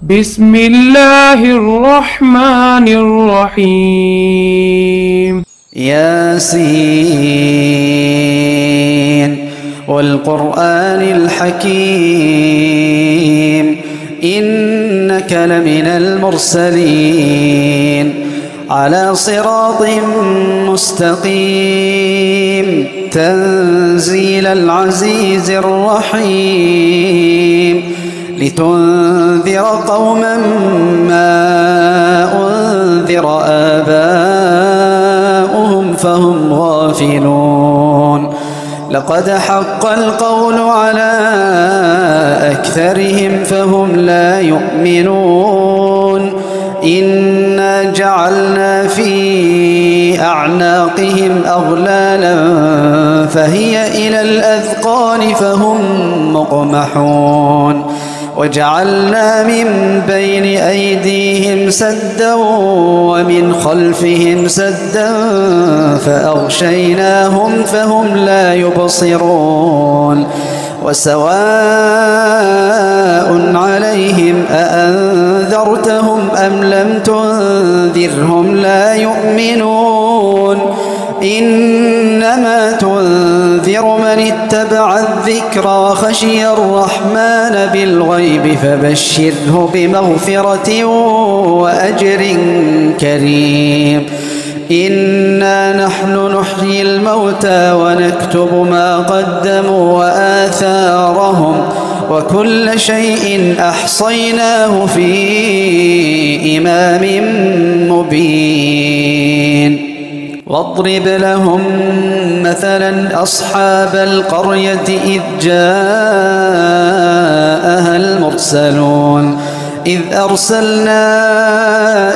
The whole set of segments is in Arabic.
بسم الله الرحمن الرحيم. ياسين والقرآن الحكيم إنك لمن المرسلين على صراط مستقيم تنزيل العزيز الرحيم لتنذر قوما ما أنذر آباؤهم فهم غافلون لقد حق القول على أكثرهم فهم لا يؤمنون إنا جعلنا في أعناقهم أغلالا فهي إلى الأذقان فهم مقمحون وجعلنا من بين أيديهم سدا ومن خلفهم سدا فأغشيناهم فهم لا يبصرون وسواء عليهم أأنذرتهم أم لم تنذرهم لا يؤمنون إنما تنذر من اتبع الذكر وخشي الرحمن بالغيب فبشره بمغفرة وأجر كريم إنا نحن نحيي الموتى ونكتب ما قدموا وآثارهم وكل شيء أحصيناه في إمام مبين واضرب لهم مثلا أصحاب القرية إذ جاءها المرسلون إذ أرسلنا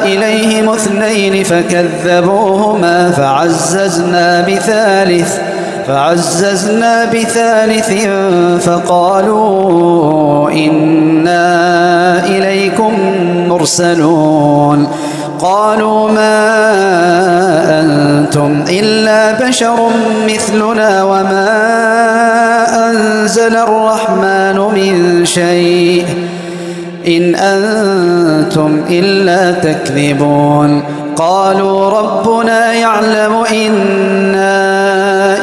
إليهم اثنين فكذبوهما فعززنا بثالث فقالوا إنا إليكم مرسلون قالوا ما أنتم إلا بشر مثلنا وما أنزل الرحمن من شيء إن أنتم إلا تكذبون قالوا ربنا يعلم إنا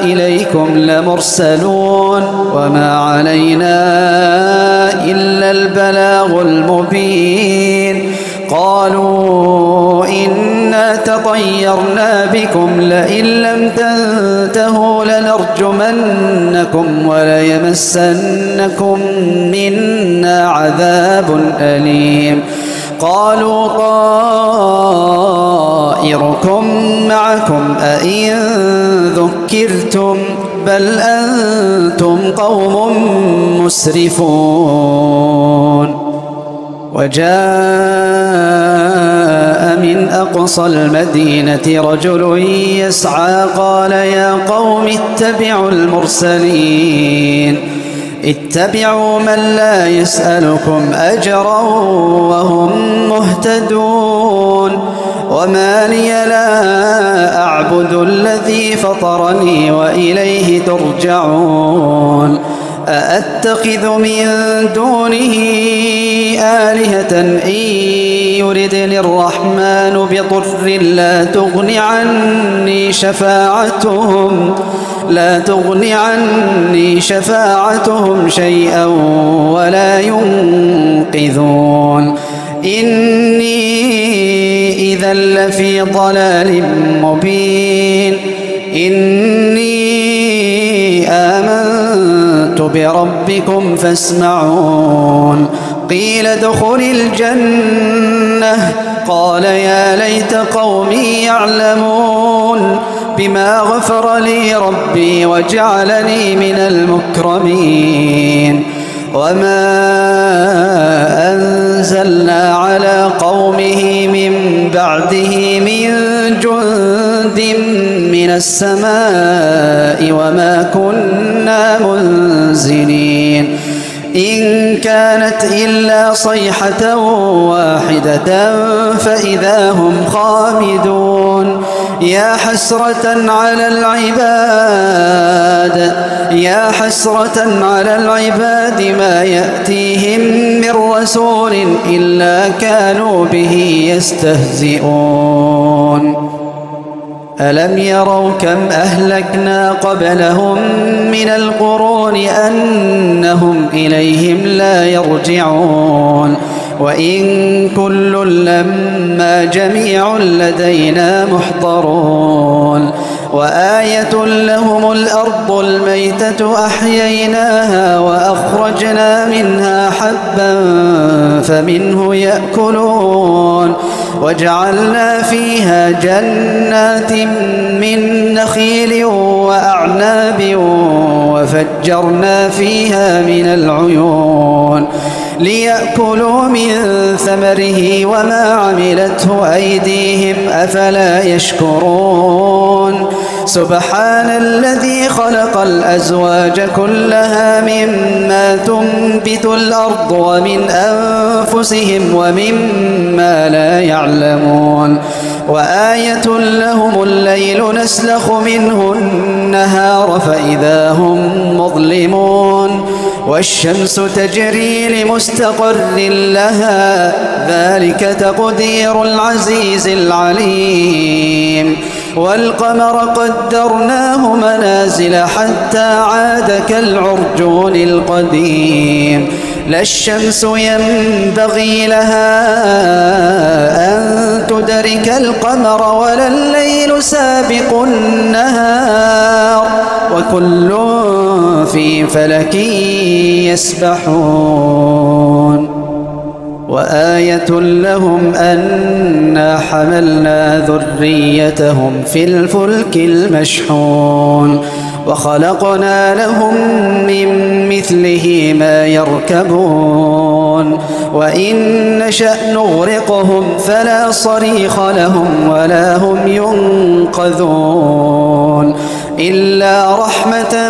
إليكم لمرسلون وما علينا إلا البلاغ المبين قالوا إنا تطيرنا بكم لئن لم تنتهوا لنرجمنكم وليمسنكم منا عذاب أليم قالوا طائركم معكم أئن ذكرتم بل أنتم قوم مسرفون وجاء من أقصى المدينة رجل يسعى قال يا قوم اتبعوا المرسلين اتبعوا من لا يسألكم أجرا وهم مهتدون وما لي لا أعبد الذي فطرني وإليه ترجعون أأتخذ من دونه آلهة إن يردني الرحمن بضر لا تغني عني شفاعتهم شيئا ولا ينقذون إني إذا لفي ضلال مبين إني آمنت بربكم فاسمعون قيل ادخل الجنة قال يا ليت قومي يعلمون بما غفر لي ربي وجعلني من المكرمين وما أنزلنا على قومه من بعده من جند من السماء وما كنا منزلين إن كانت إلا صيحة واحدة فإذا هم خامدون يا حسرة على العباد ما يأتيهم من رسول إلا كانوا به يستهزئون ألم يروا كم أهلكنا قبلهم من القرون أنهم إليهم لا يرجعون وإن كل لما جميع لدينا محضرون وآية لهم الأرض الميتة أحييناها وأخرجنا منها حبا فمنه يأكلون وجعلنا فيها جنات من نخيل وأعناب وفجرنا فيها من العيون ليأكلوا من ثمره وما عملته أيديهم أفلا يشكرون سبحان الذي خلق الأزواج كلها مما تنبت الأرض ومن أنفسهم ومما لا يعلمون وآية لهم الليل نسلخ منه النهار فإذا هم مظلمون والشمس تجري لمستقر لها ذلك تقدير العزيز العليم والقمر قدرناه منازل حتى عاد كالعرجون القديم لا الشمس ينبغي لها أن تدرك القمر ولا الليل سابق النهار وكل في فلك يسبحون وآية لهم أنا حملنا ذريتهم في الفلك المشحون وخلقنا لهم من مثله ما يركبون وإن نشأ نغرقهم فلا صريخ لهم ولا هم ينقذون إلا رحمة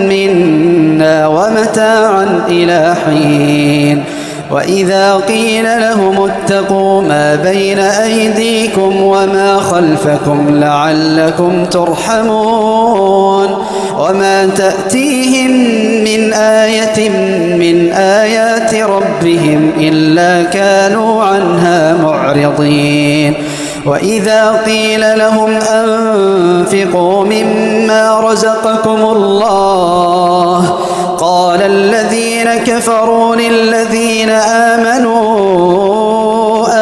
منا ومتاعا إلى حين وإذا قيل لهم اتقوا ما بين أيديكم وما خلفكم لعلكم ترحمون وما تأتيهم من آية من آيات ربهم إلا كانوا عنها معرضين وإذا قيل لهم أنفقوا مما رزقكم الله قال الذين كفروا للذين آمنوا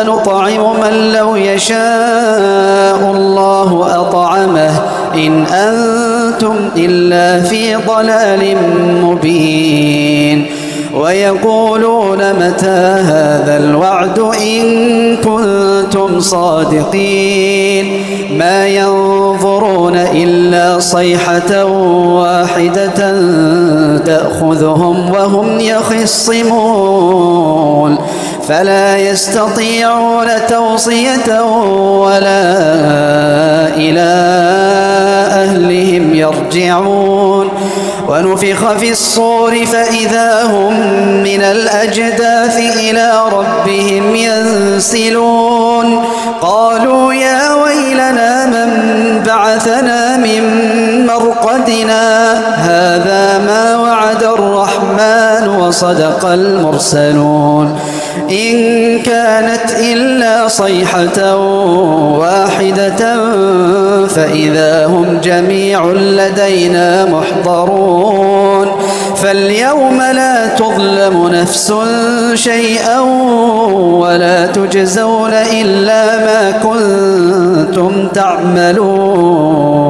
أنطعم من لو يشاء الله أطعمه إن أنتم إلا في ضلال مبين ويقولون متى هذا الوعد إن كنتم صادقين ما ينظرون إلا صيحة واحدة تأخذهم وهم يخصمون فلا يستطيعون توصية ولا إلى أهلهم يرجعون ونفخ في الصور فإذا هم من الأجداث إلى ربهم ينسلون قالوا يا ويلنا من بعثنا من مرقدنا هذا ما وعد الرحمن وصدق المرسلون إن كانت إلا صيحة واحدة فإذا هم جميع لدينا محضرون فاليوم لا تظلم نفس شيئا ولا تجزون إلا ما كنتم تعملون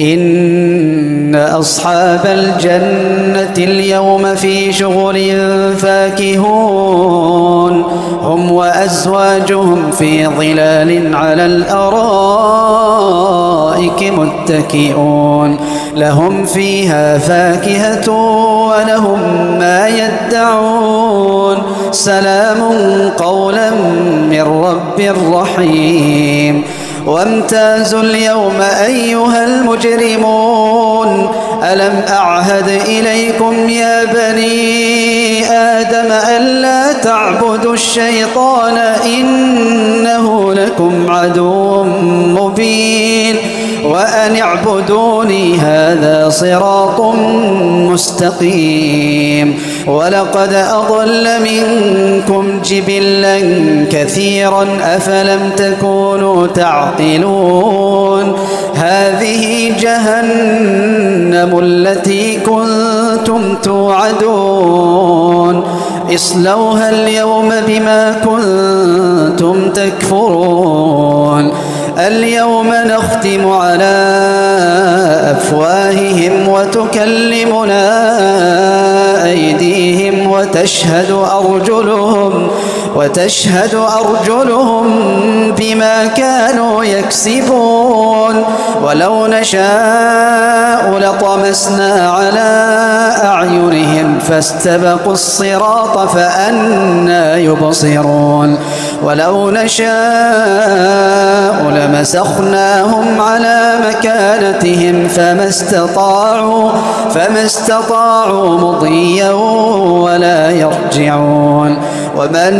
إن أصحاب الجنة اليوم في شغل فاكهون هم وأزواجهم في ظلال على الأرائك متكئون لهم فيها فاكهة ولهم ما يدعون سلام قولا من رب رحيم وامتازوا اليوم أيها المجرمون ألم أعهد إليكم يا بني آدم ألا تعبدوا الشيطان إنه لكم عدو مبين وأن اعبدوني هذا صراط مستقيم ولقد أضل منكم جبلا كثيرا أفلم تكونوا تعقلون هذه جهنم التي كنتم توعدون اصلوها اليوم بما كنتم تكفرون اليوم نختم على أفواههم وتكلمنا أيديهم وتشهد أرجلهم بما كانوا يكسبون ولو نشاء لطمسنا على أعينهم فاستبقوا الصراط فأنى يبصرون ولو نشاء لمسخناهم على مكانتهم فما استطاعوا مضيا ولا يرجعون ومن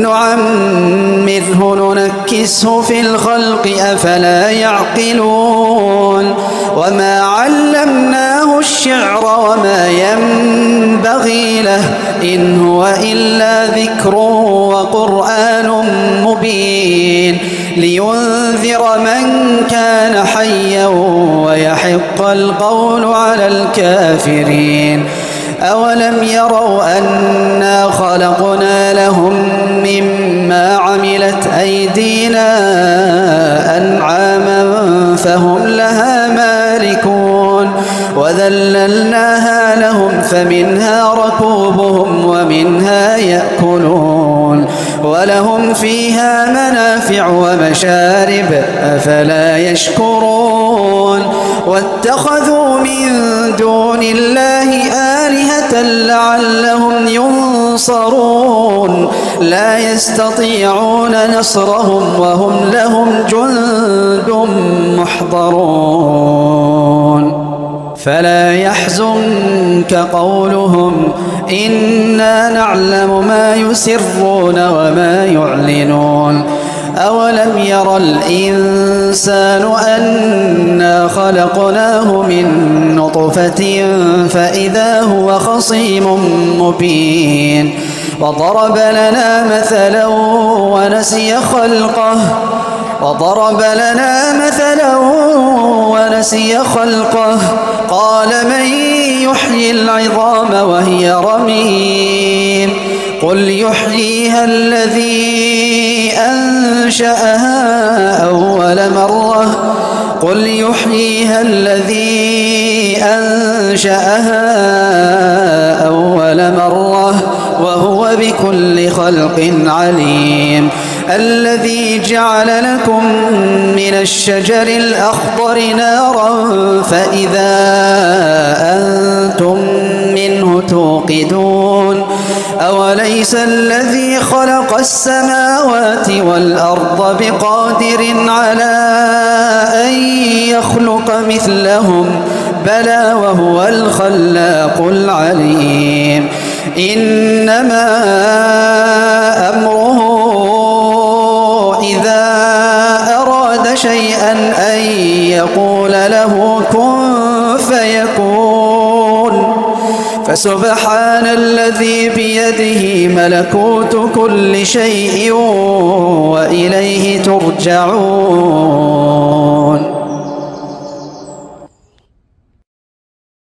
نعمره ننكسه في الخلق أفلا يعقلون وما علمناه الشعر وما ينبغي له إن هو إلا ذكر وقرآن مبين لينذر من كان حيا ويحق القول على الكافرين أولم يروا أنا خلقنا لهم مما عملت أيدينا أنعاما فهم لها مالكون وذللناها لهم فمنها ركوبهم ومنها يأكلون ولهم فيها منافع ومشارب أفلا يشكرون واتخذوا من دون الله آلهة لعلهم ينصرون لا يستطيعون نصرهم وهم لهم جند محضرون فلا يحزنك قولهم إنا نعلم ما يسرون وما يعلنون أولم ير الإنسان أنا خلقناه من نطفة فإذا هو خصيم مبين وضرب لنا مثلا ونسي خلقه قال من يحيي العظام وهي رميم قل يحييها الذي أنشأها أول مرة وهو بكل خلق عليم الذي جعل لكم من الشجر الأخضر نارا فإذا أنتم منه توقدون أوليس الذي خلق السماوات والأرض بقادر على أن يخلق مثلهم بلى وهو الخلاق العليم إنما أمره إذا أراد شيئا أن يقول له كن فيكون فسبحان الذي بيده ملكوت كل شيء وإليه ترجعون